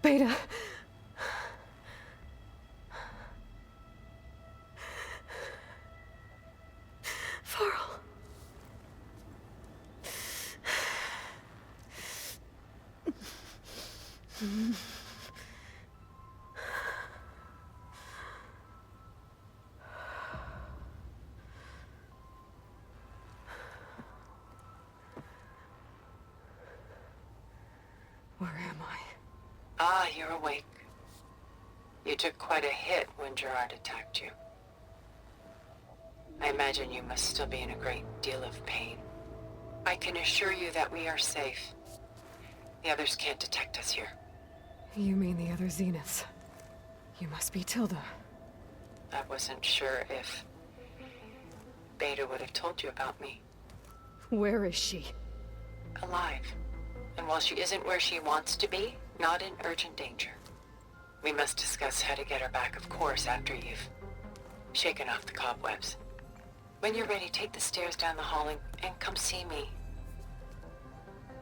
Beta. Varl. Where am I? Ah, you're awake. You took quite a hit when Gerard attacked you. I imagine you must still be in a great deal of pain. I can assure you that we are safe. The others can't detect us here. You mean the other Zeniths? You must be Tilda. I wasn't sure if Beta would have told you about me. Where is she? Alive. And while she isn't where she wants to be, not in urgent danger. We must discuss how to get her back, of course, after you've shaken off the cobwebs. When you're ready, take the stairs down the hall and come see me.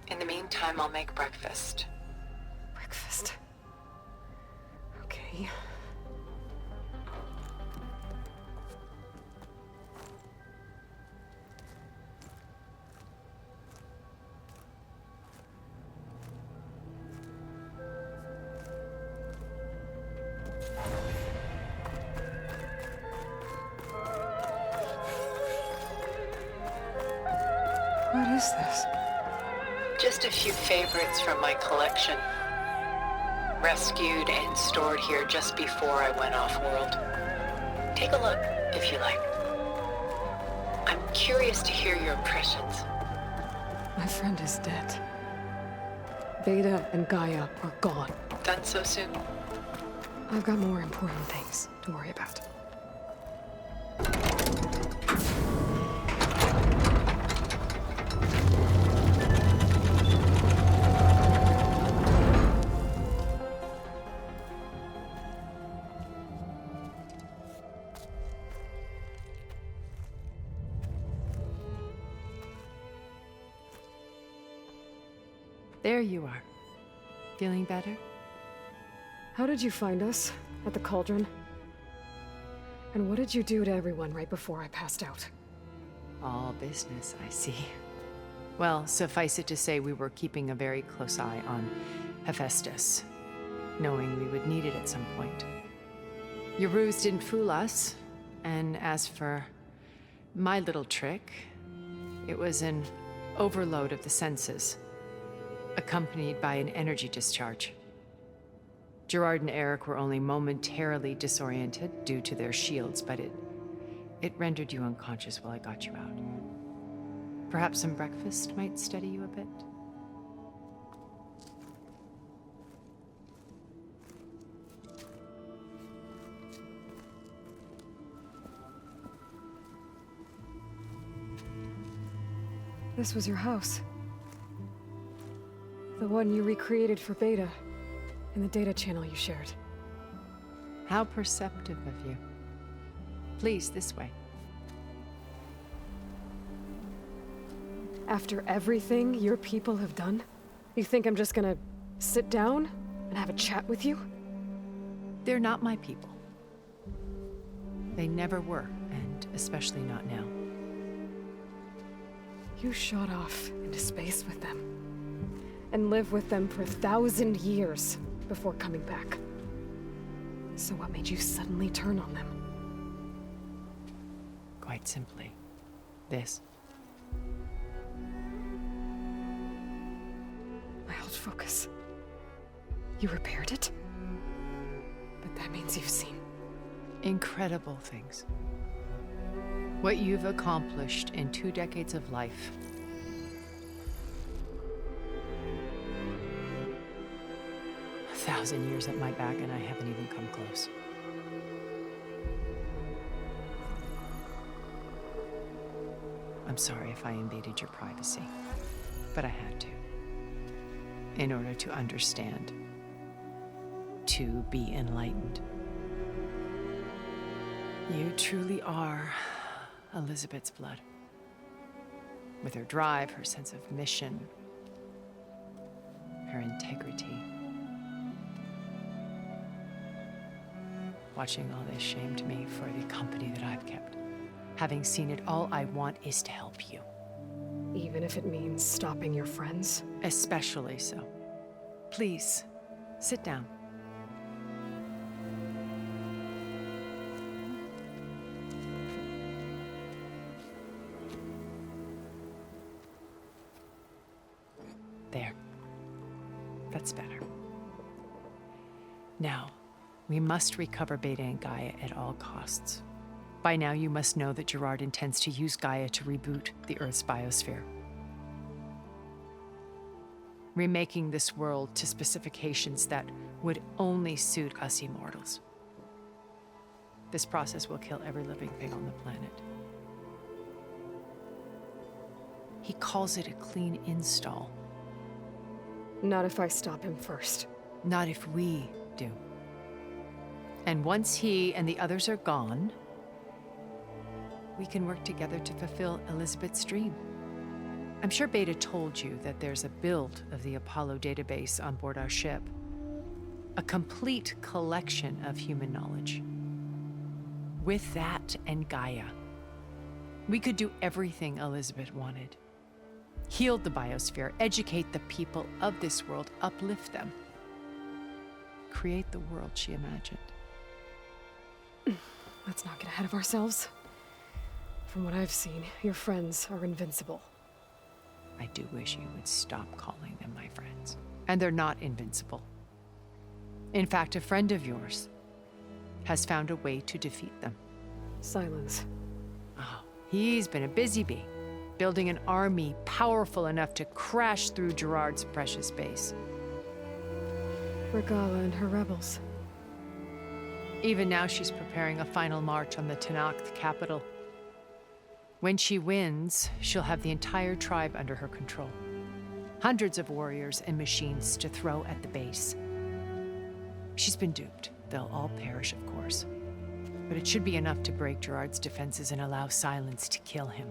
In the meantime, I'll make breakfast. Breakfast. Okay. What is this? Just a few favorites from my collection. Rescued and stored here just before I went off-world. Take a look, if you like. I'm curious to hear your impressions. My friend is dead. Beta and Gaia are gone. Done so soon? I've got more important things to worry about. There you are. Feeling better? How did you find us? At the cauldron? And what did you do to everyone right before I passed out? All business, I see. Well, suffice it to say we were keeping a very close eye on Hephaestus, knowing we would need it at some point. Your ruse didn't fool us, and as for my little trick, it was an overload of the senses, accompanied by an energy discharge. Gerard and Eric were only momentarily disoriented due to their shields, but it rendered you unconscious while I got you out. Perhaps some breakfast might steady you a bit? This was your house. The one you recreated for Beta, in the data channel you shared. How perceptive of you. Please, this way. After everything your people have done, you think I'm just gonna sit down and have a chat with you? They're not my people. They never were, and especially not now. You shot off into space with them, and lived with them for 1,000 years before coming back. So what made you suddenly turn on them? Quite simply, this. My old focus. You repaired it? But that means you've seen Incredible things. What you've accomplished in 2 decades of life. A 1,000 years at my back and I haven't even come close. I'm sorry if I invaded your privacy, but I had to. In order to understand. To be enlightened. You truly are Elizabeth's blood. With her drive, her sense of mission, her integrity. Watching all this shamed me for the company that I've kept. Having seen it, all I want is to help you. Even if it means stopping your friends? Especially so. Please, sit down. There. That's better. Now, we must recover Beta and Gaia at all costs. By now, you must know that Gerard intends to use Gaia to reboot the Earth's biosphere. Remaking this world to specifications that would only suit us immortals. This process will kill every living thing on the planet. He calls it a clean install. Not if I stop him first. Not if we do. And once he and the others are gone, we can work together to fulfill Elizabeth's dream. I'm sure Beta told you that there's a build of the Apollo database on board our ship. A complete collection of human knowledge. With that and Gaia, we could do everything Elizabeth wanted. Heal the biosphere, educate the people of this world, uplift them. Create the world she imagined. Let's not get ahead of ourselves. From what I've seen, your friends are invincible. I do wish you would stop calling them my friends. And they're not invincible. In fact, a friend of yours has found a way to defeat them. Silence. Oh, he's been a busy bee, building an army powerful enough to crash through Gerard's precious base. Regala and her rebels. Even now, she's preparing a final march on the Tenakth capital. When she wins, she'll have the entire tribe under her control. Hundreds of warriors and machines to throw at the base. She's been duped. They'll all perish, of course. But it should be enough to break Gerard's defenses and allow Silence to kill him.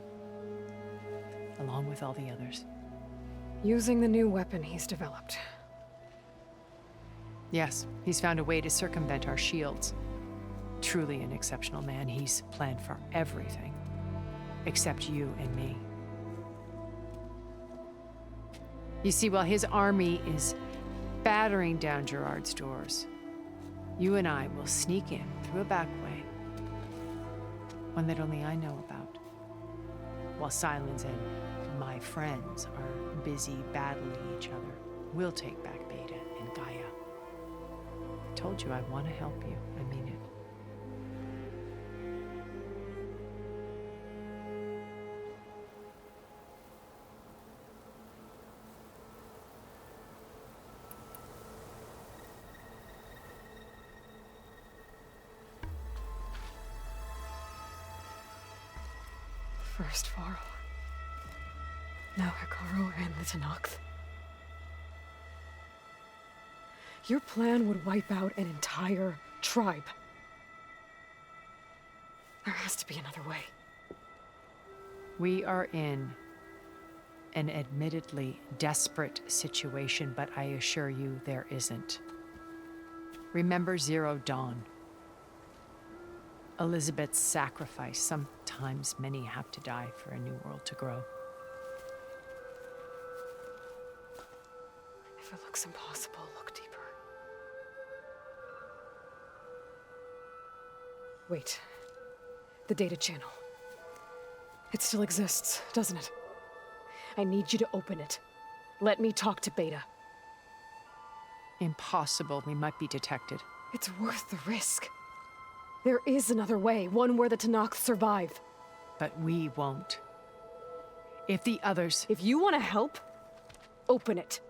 Along with all the others. Using the new weapon he's developed. Yes, he's found a way to circumvent our shields. Truly an exceptional man. He's planned for everything. Except you and me. You see, while his army is battering down Gerard's doors, you and I will sneak in through a back way. One that only I know about. While Silence and my friends are busy battling each other, we'll take back Beta and Gaia. I told you I want to help you. I mean it. First Varl. Now Hekarro and the Tenakth. Your plan would wipe out an entire tribe. There has to be another way. We are in an admittedly desperate situation, but I assure you there isn't. Remember Zero Dawn. Elizabeth's sacrifice. Sometimes many have to die for a new world to grow. If it looks impossible, look deeper. Wait. The data channel. It still exists, doesn't it? I need you to open it. Let me talk to Beta. Impossible. We might be detected. It's worth the risk. There is another way, one where the Tenakth survive. But we won't. If the others... If you want to help, open it.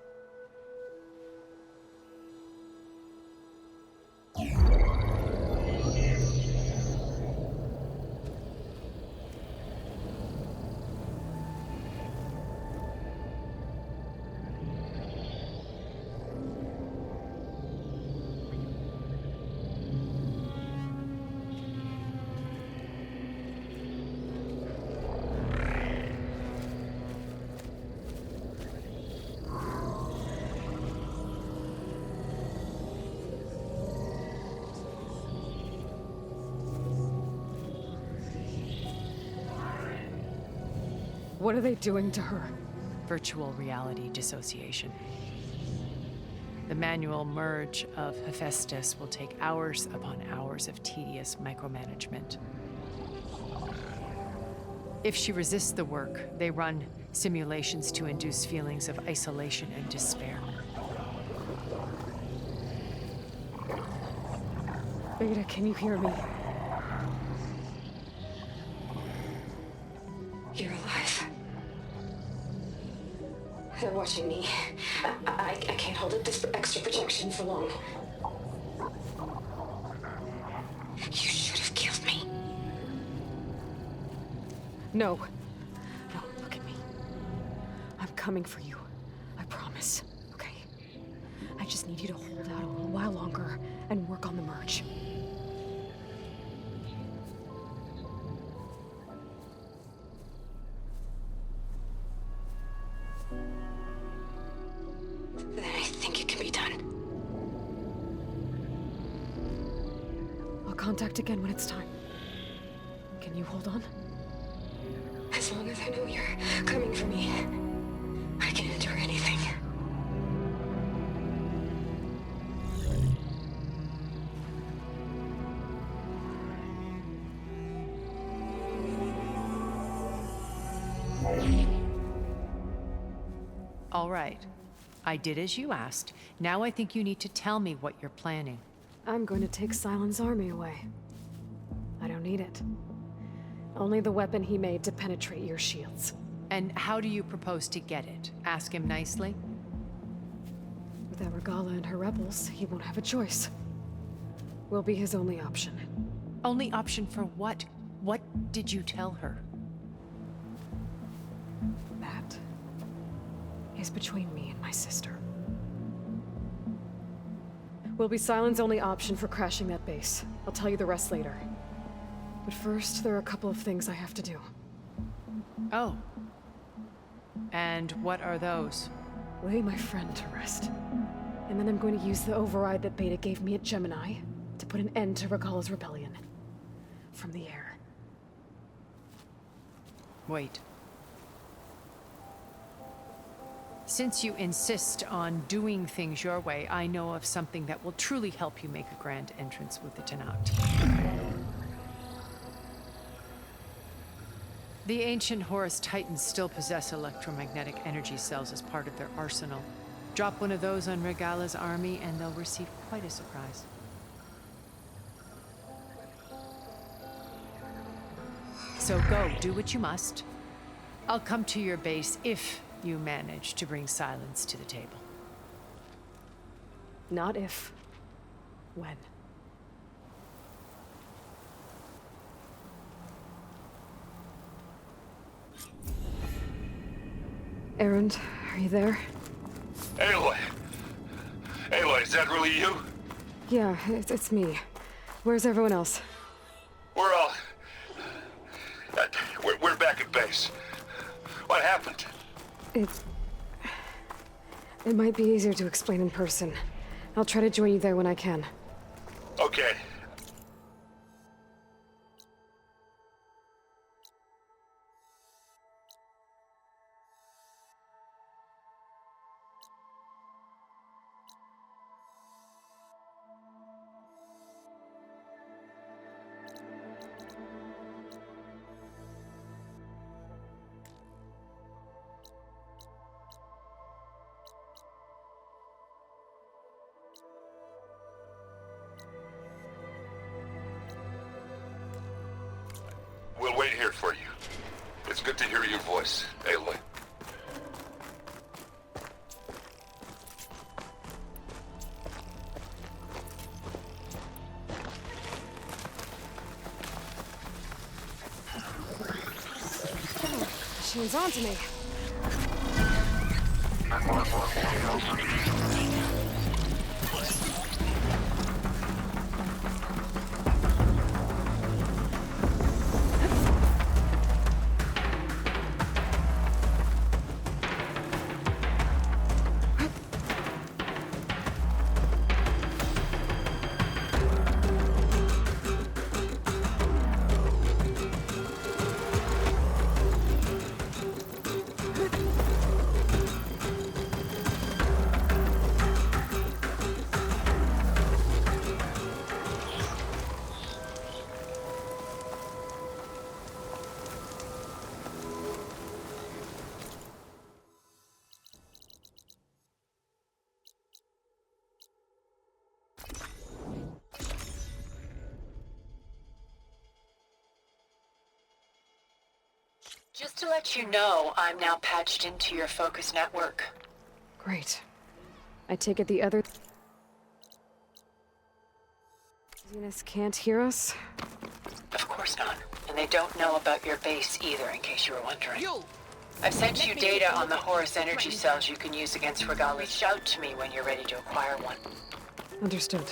What are they doing to her? Virtual reality dissociation. The manual merge of Hephaestus will take hours upon hours of tedious micromanagement. If she resists the work, they run simulations to induce feelings of isolation and despair. Beta, can you hear me? You're alive. They're watching me. I can't hold up this extra protection for long. You should have killed me. No. No, look at me. I'm coming for you. I promise. Okay? I just need you to hold out a little while longer and work on the merge. Then I think it can be done. I'll contact again when it's time. Can you hold on? As long as I know you're coming for me, I can endure anything. All right. I did as you asked. Now I think you need to tell me what you're planning. I'm going to take Silent's army away. I don't need it. Only the weapon he made to penetrate your shields. And how do you propose to get it? Ask him nicely? Without Regala and her rebels, he won't have a choice. We'll be his only option. Only option for what? What did you tell her? That is between me and my sister. Will be Silent's only option for crashing that base. I'll tell you the rest later. But first, there are a couple of things I have to do. Oh. And what are those? Lay my friend to rest. And then I'm going to use the override that Beta gave me at Gemini to put an end to Regala's rebellion. From the air. Wait. Since you insist on doing things your way, I know of something that will truly help you make a grand entrance with the Tenakth. The ancient Horus Titans still possess electromagnetic energy cells as part of their arsenal. Drop one of those on Regala's army and they'll receive quite a surprise. So go, do what you must. I'll come to your base if you manage to bring Silence to the table. Not if. When. Erend, are you there? Aloy! Aloy, is that really you? Yeah, it's me. Where's everyone else? We're all... We're back at base. What happened? It might be easier to explain in person. I'll try to join you there when I can. Okay. We'll wait here for you. It's good to hear your voice, Aloy. She's on to me. Just to let you know, I'm now patched into your focus network. Great. I take it the other... Venus can't hear us? Of course not. And they don't know about your base either, in case you were wondering. I've sent you data on the Horus energy cells you can use against Regalia. Shout to me when you're ready to acquire one. Understood.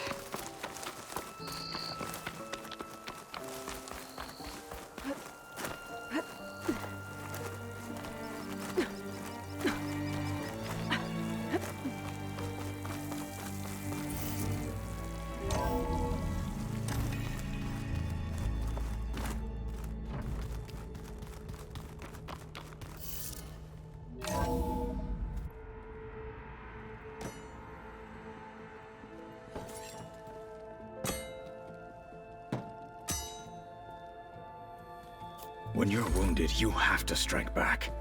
When you're wounded, you have to strike back.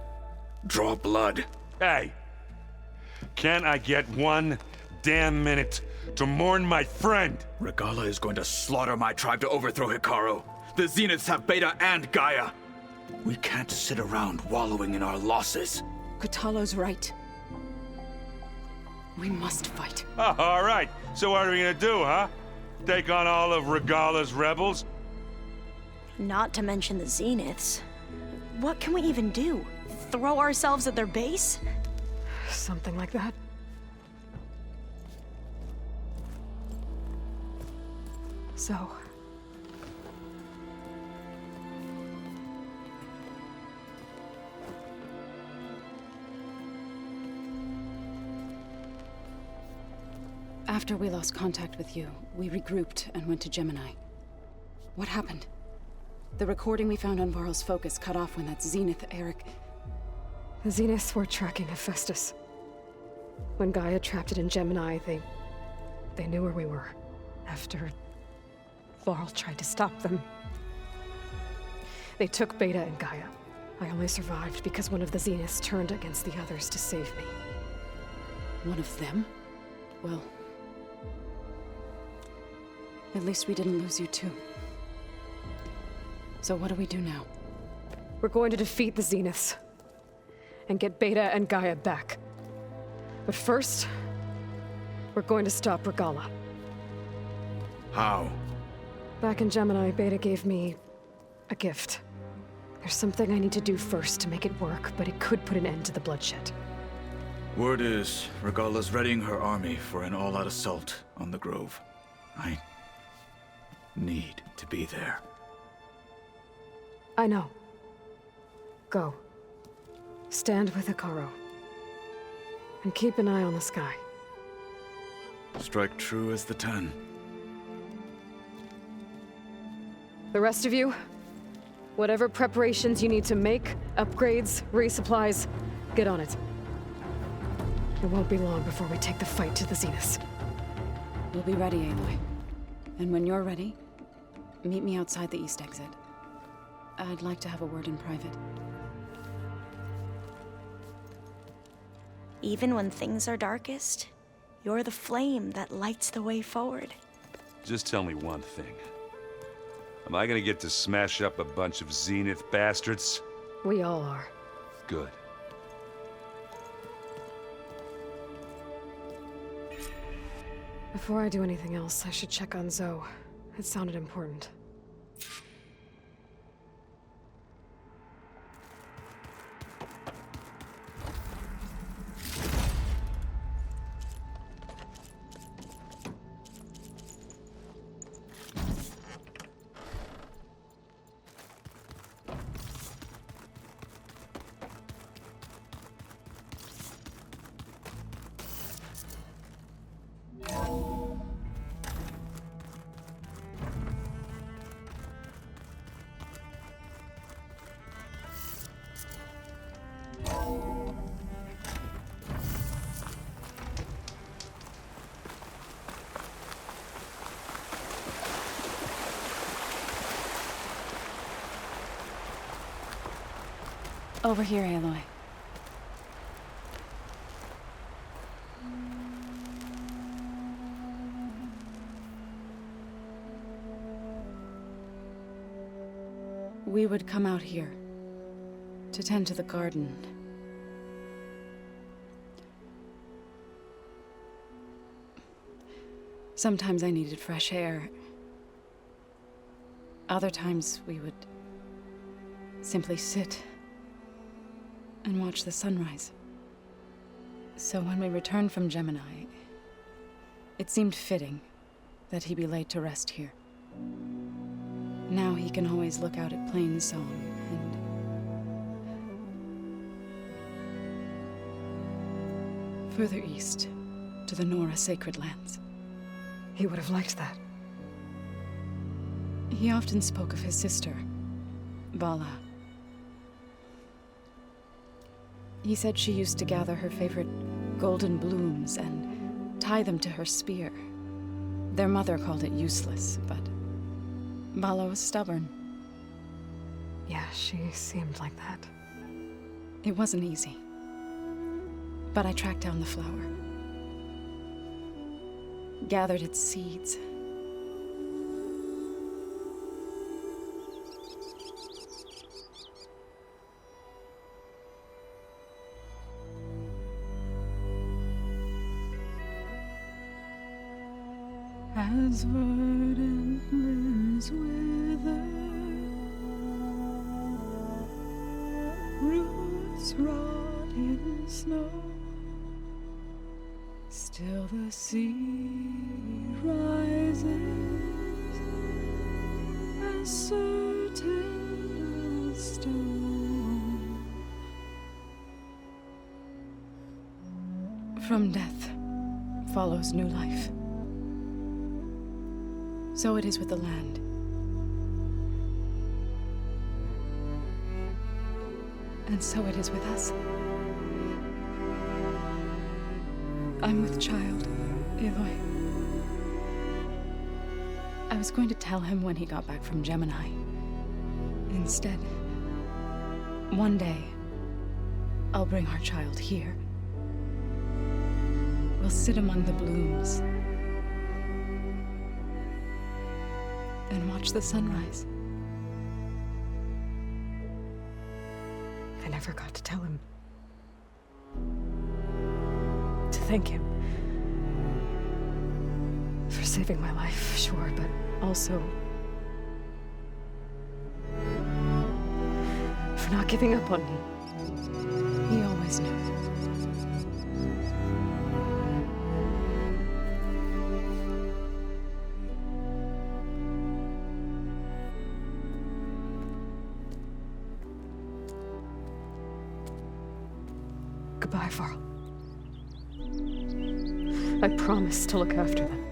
Draw blood. Hey! Can't I get one damn minute to mourn my friend? Regala is going to slaughter my tribe to overthrow Hikaru. The Zeniths have Beta and Gaia. We can't sit around wallowing in our losses. Kotallo's right. We must fight. Oh, all right. So what are we gonna do, huh? Take on all of Regala's rebels? Not to mention the Zeniths. What can we even do? Throw ourselves at their base? Something like that. So... After we lost contact with you, we regrouped and went to Gemini. What happened? The recording we found on Varl's focus cut off when that Zenith, Eric... The Zeniths were tracking Hephaestus. When Gaia trapped it in Gemini, they knew where we were. After... Varl tried to stop them. They took Beta and Gaia. I only survived because one of the Zeniths turned against the others to save me. One of them? Well... At least we didn't lose you too. So what do we do now? We're going to defeat the Zeniths. And get Beta and Gaia back. But first... we're going to stop Regala. How? Back in Gemini, Beta gave me... a gift. There's something I need to do first to make it work, but it could put an end to the bloodshed. Word is, Regala's readying her army for an all-out assault on the Grove. I... need to be there. I know. Go. Stand with Hikaru. And keep an eye on the sky. Strike true as the 10. The rest of you, whatever preparations you need to make, upgrades, resupplies, get on it. It won't be long before we take the fight to the Zeniths. We'll be ready, Aloy. And when you're ready, meet me outside the east exit. I'd like to have a word in private. Even when things are darkest, you're the flame that lights the way forward. Just tell me one thing. Am I gonna get to smash up a bunch of Zenith bastards? We all are. Good. Before I do anything else, I should check on Zoe. It sounded important. Over here, Aloy. We would come out here to tend to the garden. Sometimes I needed fresh air. Other times we would simply sit and watch the sunrise. So when we returned from Gemini, it seemed fitting that he be laid to rest here. Now he can always look out at Plain Song and further east to the Nora Sacred Lands. He would have liked that. He often spoke of his sister, Vala. He said she used to gather her favorite golden blooms and tie them to her spear. Their mother called it useless, but Vala was stubborn. Yeah, she seemed like that. It wasn't easy. But I tracked down the flower. Gathered its seeds. As verdant limbs wither, roots rot in snow, still the sea rises, as certain as stone. From death follows new life. So it is with the land. And so it is with us. I'm with child, Aloy. I was going to tell him when he got back from Gemini. Instead, one day, I'll bring our child here. We'll sit among the blooms and watch the sunrise. I never got to tell him. To thank him. For saving my life, sure, but also for not giving up on me. He always knew. Goodbye, Varl. I promise to look after them.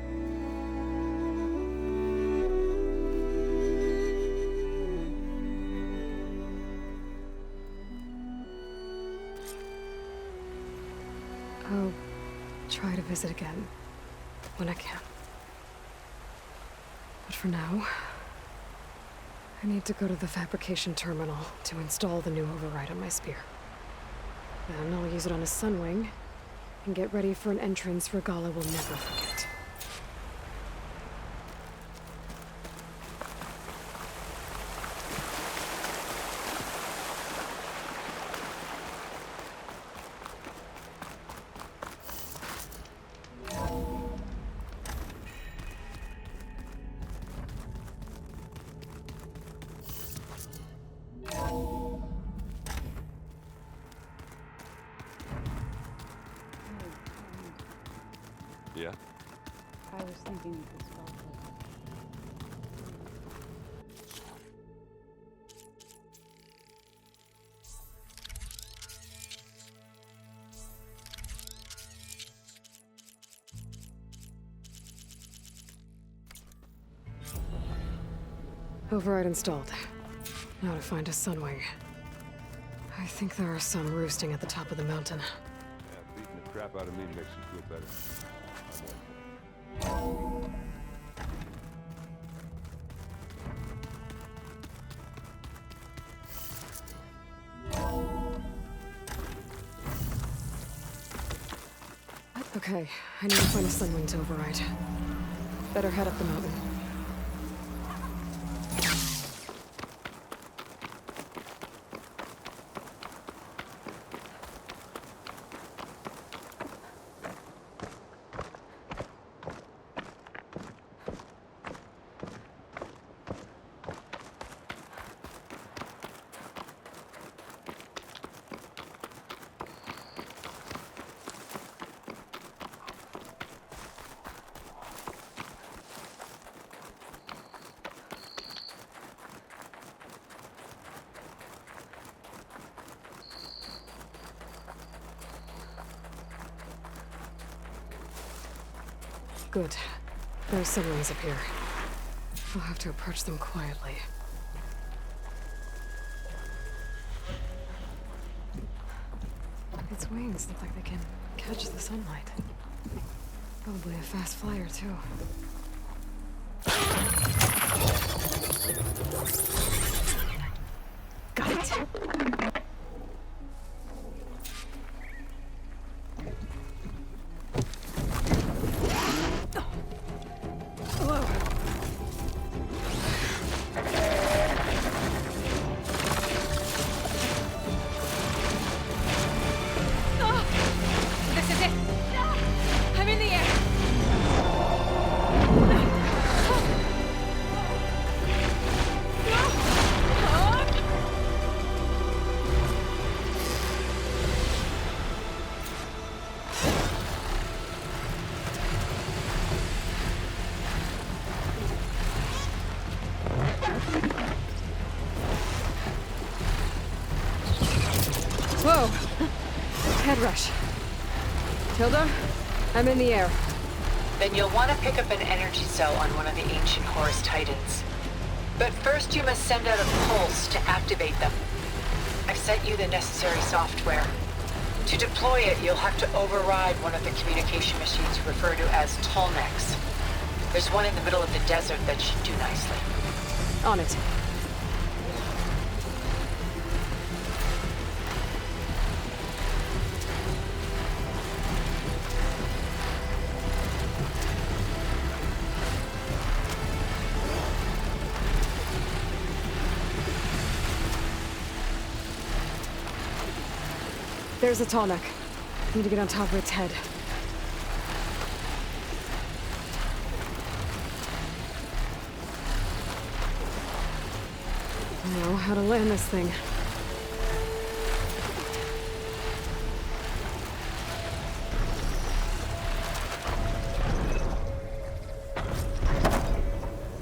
I'll try to visit again when I can. But for now, I need to go to the fabrication terminal to install the new override on my spear. Then I'll use it on a sunwing and get ready for an entrance Regala will never forget. Yeah? I was thinking you could spell it. Override installed. Now to find a sunwing. I think there are some roosting at the top of the mountain. Yeah, beating the crap out of me makes you feel better. Okay, I need to find a sunwing to override. Better head up the mountain. Good. There's sunrays up here. We'll have to approach them quietly. Its wings look like they can catch the sunlight. Probably a fast flyer, too. Got it. This is it! I'm in the air! Whoa! Head rush. Tilda, I'm in the air. Then you'll want to pick up an energy cell on one of the ancient Horus Titans. But first you must send out a pulse to activate them. I've sent you the necessary software. To deploy it, you'll have to override one of the communication machines you refer to as Tallnecks. There's one in the middle of the desert that should do nicely. On it. There's a Tallneck. Need to get on top of its head. I know how to land this thing.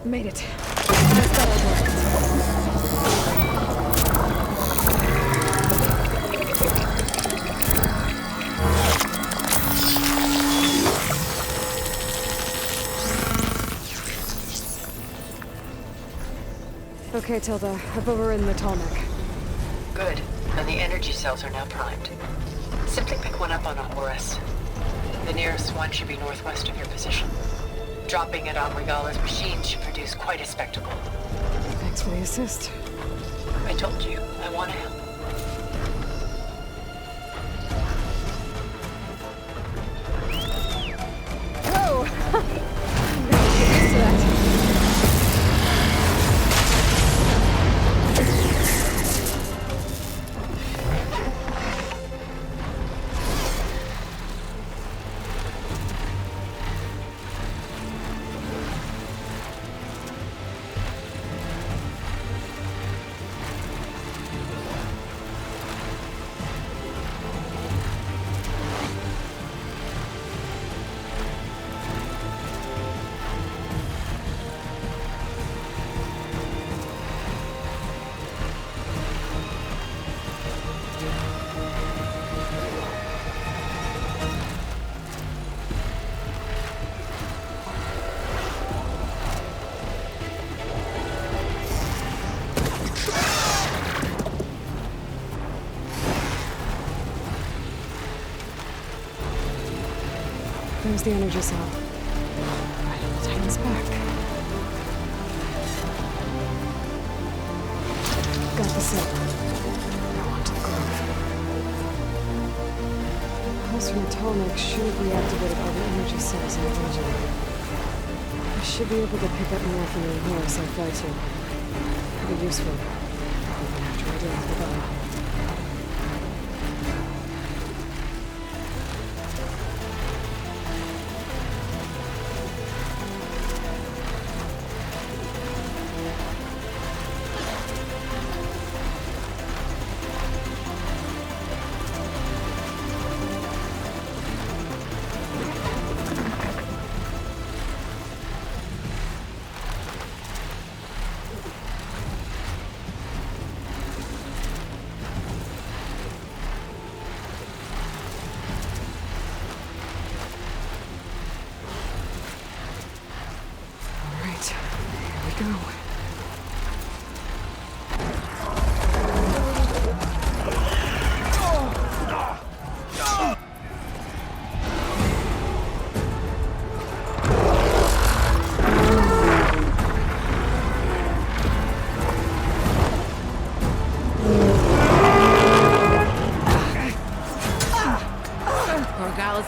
Made it. That's that'll work. Okay, Tilda. I've overridden the Tallneck. Good. And the energy cells are now primed. Simply pick one up on a Horus. The nearest one should be northwest of your position. Dropping it on Regalla's machine should produce quite a spectacle. Thanks for the assist. I told you, I want to help. Whoa! I'm gonna get used to that. There's the energy cell. Right on the Titan's back. Got the cell. Now onto the grove. Pulse from the Tallneck should reactivate all the energy cells in the region. I should be able to pick up more from the Horus I fly to. Could be useful. Even after I deal with the Regalla.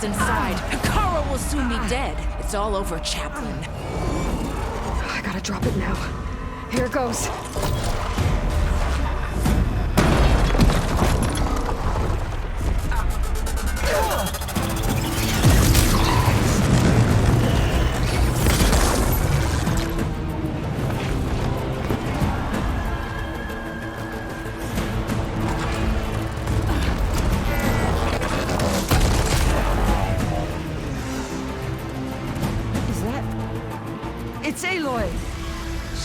what's inside. Kara will soon be dead. It's all over, Chaplain. I gotta drop it now. Here goes. It's Aloy!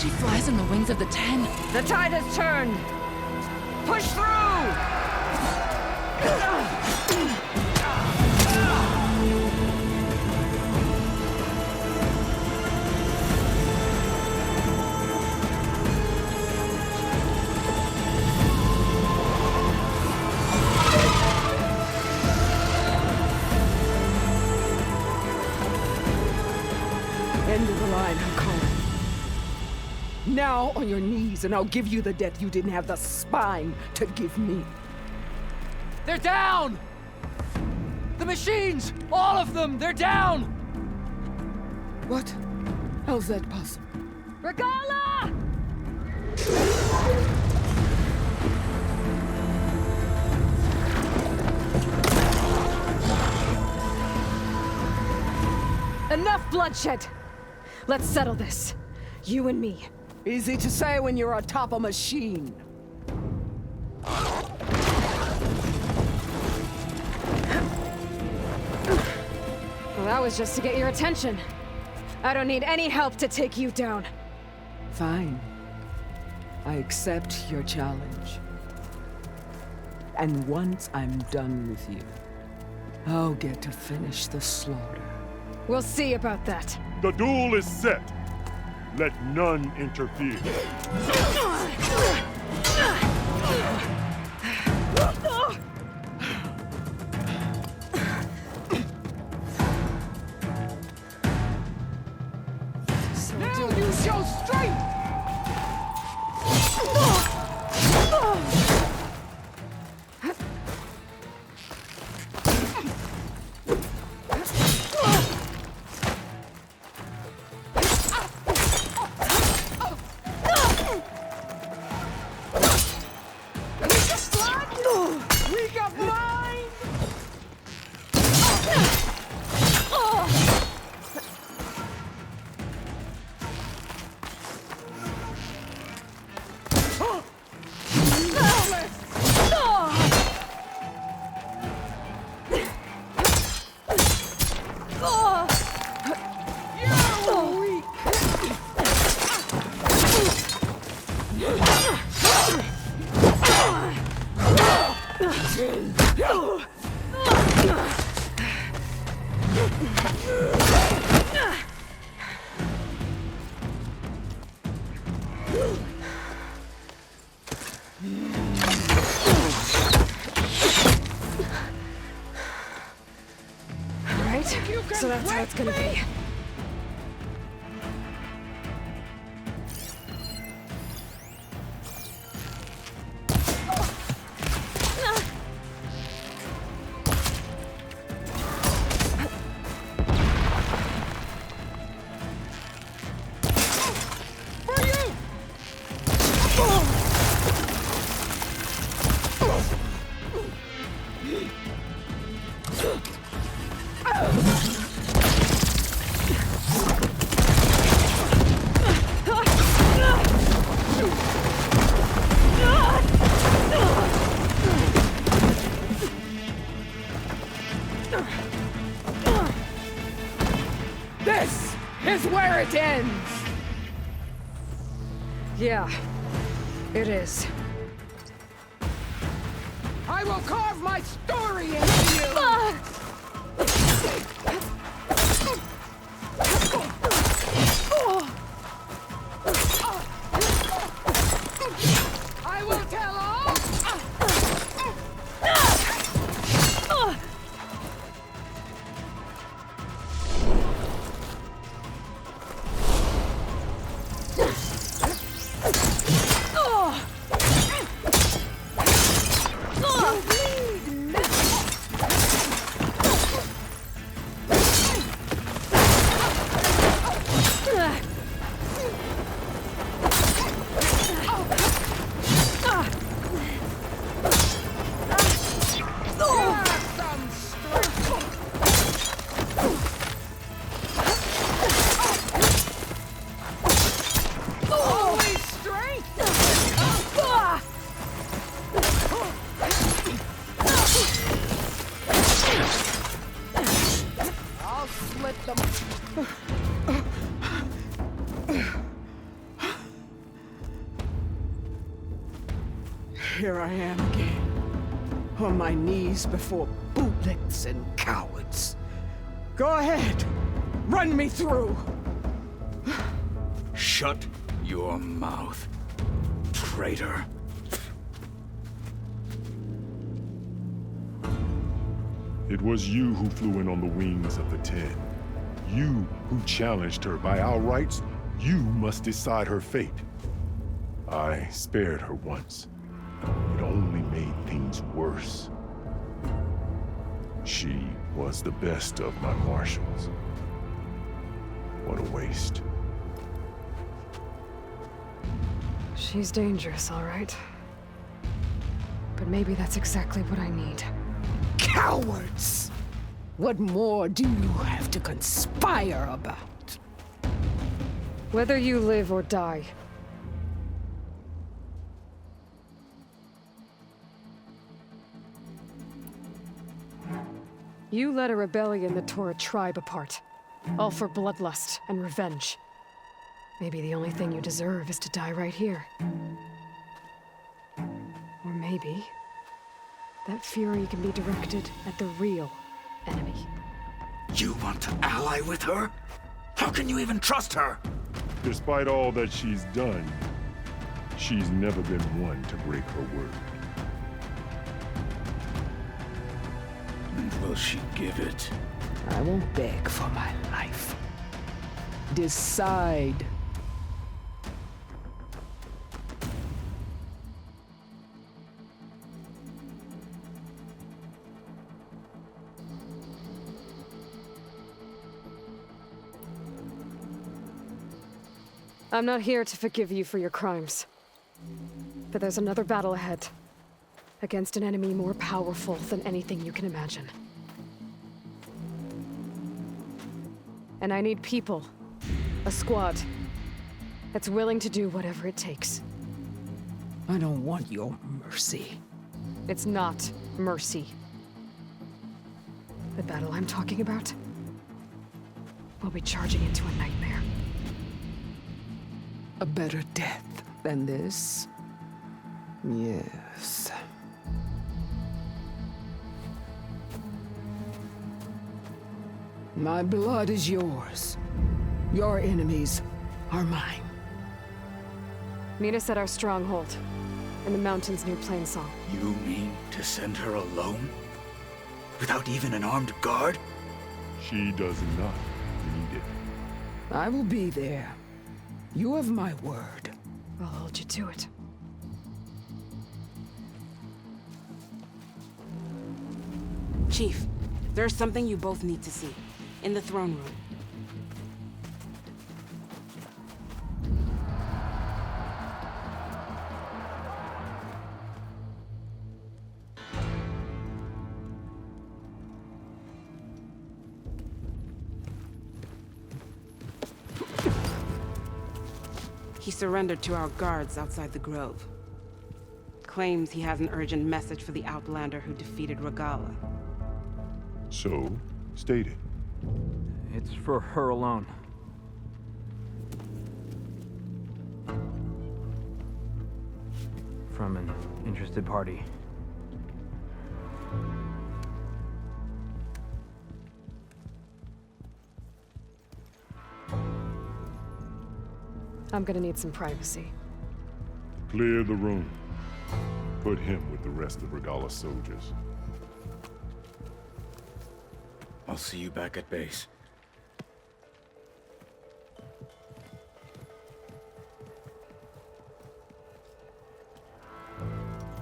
She flies on the wings of the 10. The tide has turned! Push through! End of the line, I'm calling. Now on your knees, and I'll give you the death you didn't have the spine to give me. They're down! The machines! All of them! They're down! What? How's that possible? Regala! Enough bloodshed! Let's settle this. You and me. Easy to say when you're atop a machine. Well, that was just to get your attention. I don't need any help to take you down. Fine. I accept your challenge. And once I'm done with you, I'll get to finish the slaughter. We'll see about that. The duel is set. Let none interfere. Now use your strength! So that's how it's gonna be. This is where it ends! Yeah, it is. I will carve my story into you! I will tell all! here I am again, on my knees before bootlicks and cowards. Go ahead, run me through. Shut your mouth, traitor. It was you who flew in on the wings of the 10. You who challenged her. By our rights, you must decide her fate. I spared her once. It only made things worse. She was the best of my marshals. What a waste. She's dangerous, all right. But maybe that's exactly what I need. Cowards! What more do you have to conspire about? Whether you live or die. You led a rebellion that tore a tribe apart. All for bloodlust and revenge. Maybe the only thing you deserve is to die right here. Or maybe that fury can be directed at the real enemy. You want to ally with her? How can you even trust her? Despite all that she's done, she's never been one to break her word. And will she give it? I won't beg for my life. Decide. I'm not here to forgive you for your crimes. But there's another battle ahead. Against an enemy more powerful than anything you can imagine. And I need people. A squad. That's willing to do whatever it takes. I don't want your mercy. It's not mercy. The battle I'm talking about will be charging into a nightmare. A better death than this? Yes. My blood is yours. Your enemies are mine. Meet us at our stronghold, in the mountains near Plainsong. You mean to send her alone? Without even an armed guard? She does not need it. I will be there. You have my word. I'll hold you to it. Chief, there's something you both need to see. In the throne room. He surrendered to our guards outside the grove. Claims he has an urgent message for the Outlander who defeated Regalla. So, state it. It's for her alone. From an interested party. I'm gonna need some privacy. Clear the room. Put him with the rest of Regalla's soldiers. I'll see you back at base.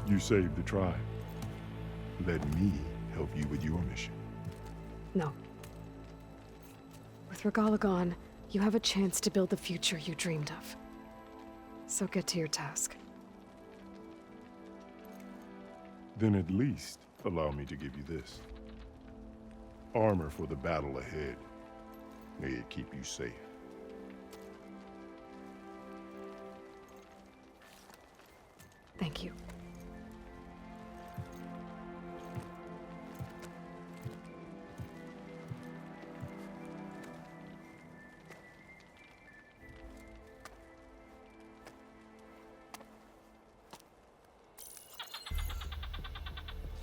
You saved the tribe. Let me help you with your mission. No. With Regalla gone, you have a chance to build the future you dreamed of. So get to your task. Then at least allow me to give you this. Armor for the battle ahead. May it keep you safe. Thank you.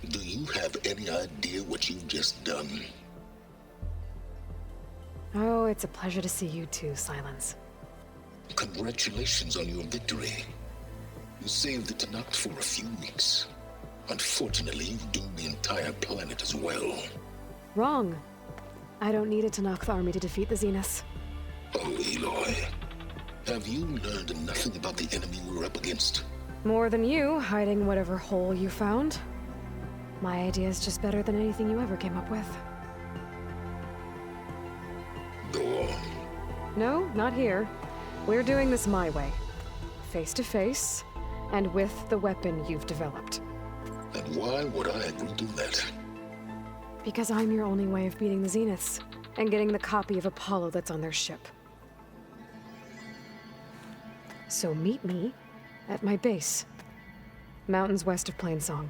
Do you have any idea what you've just done? Oh, it's a pleasure to see you too, Silence. Congratulations on your victory. You saved the Tanakh for a few weeks. Unfortunately, you've doomed the entire planet as well. Wrong. I don't need a Tanakh army to defeat the Zeniths. Oh, Aloy. Have you learned nothing about the enemy we're up against? More than you, hiding whatever hole you found. My idea is just better than anything you ever came up with. Go on. No, not here. We're doing this my way. Face to face, and with the weapon you've developed. And why would I agree to that? Because I'm your only way of beating the Zeniths, and getting the copy of Apollo that's on their ship. So meet me at my base. Mountains west of Plainsong.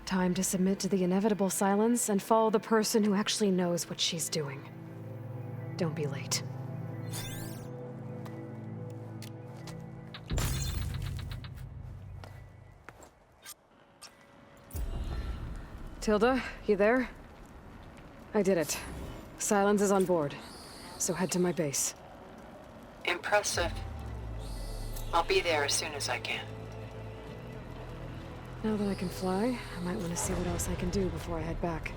Time to submit to the inevitable silence and follow the person who actually knows what she's doing. Don't be late. Tilda, you there? I did it. Silence is on board, so head to my base. Impressive. I'll be there as soon as I can. Now that I can fly, I might want to see what else I can do before I head back.